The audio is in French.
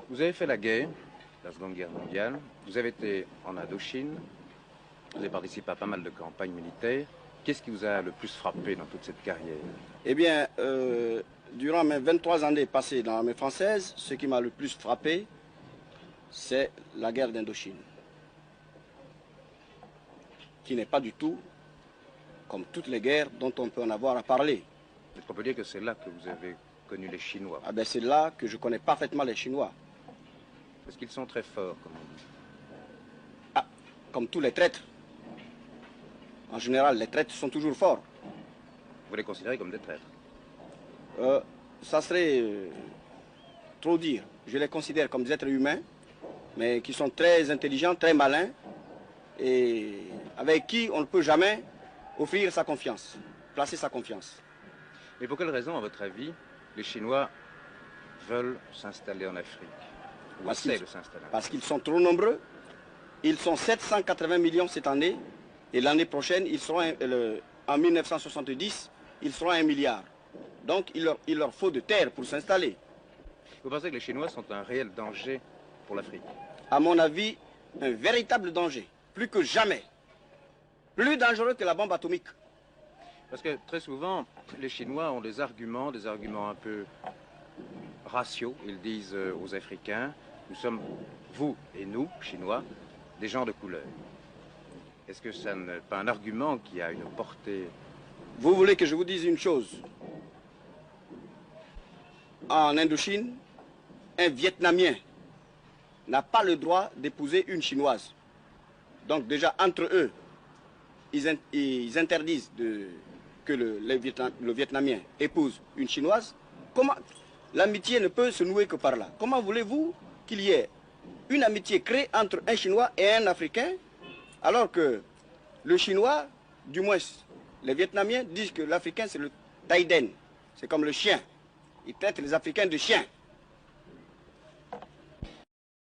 Vous avez fait la guerre, la Seconde Guerre mondiale, vous avez été en Indochine, vous avez participé à pas mal de campagnes militaires. Qu'est-ce qui vous a le plus frappé dans toute cette carrière? Eh bien, durant mes 23 années passées dans l'armée française, ce qui m'a le plus frappé, c'est la guerre d'Indochine, qui n'est pas du tout comme toutes les guerres dont on peut en avoir à parler. Est-ce qu'on peut dire que c'est là que vous avez connu les Chinois? Ah ben, c'est là que je connais parfaitement les Chinois. Parce qu'ils sont très forts, comme on dit. Ah, comme tous les traîtres. En général, les traîtres sont toujours forts. Vous les considérez comme des traîtres? Ça serait trop dire. Je les considère comme des êtres humains, mais qui sont très intelligents, très malins, et avec qui on ne peut jamais offrir sa confiance, placer sa confiance. Mais pour quelle raison, à votre avis, les Chinois veulent s'installer en Afrique? Ou essaient de s'installer? Parce qu'ils sont trop nombreux. Ils sont 780 millions cette année, et l'année prochaine, ils seront, en 1970, ils seront 1 milliard. Donc il leur faut de terre pour s'installer. Vous pensez que les Chinois sont un réel danger pour l'Afrique? À mon avis, un véritable danger, plus que jamais. Plus dangereux que la bombe atomique. Parce que très souvent, les Chinois ont des arguments un peu raciaux. Ils disent aux Africains, nous sommes, vous et nous, Chinois, des gens de couleur. Est-ce que ça n'est pas un argument qui a une portée? Vous voulez que je vous dise une chose? En Indochine, un Vietnamien n'a pas le droit d'épouser une Chinoise. Donc déjà, entre eux, ils interdisent que le Vietnamien épouse une Chinoise. Comment l'amitié ne peut se nouer que par là? Comment voulez-vous qu'il y ait une amitié créée entre un Chinois et un Africain, alors que le Chinois, du moins les Vietnamiens, disent que l'Africain c'est le Taïden, c'est comme le chien. Ils traitent les Africains de chiens.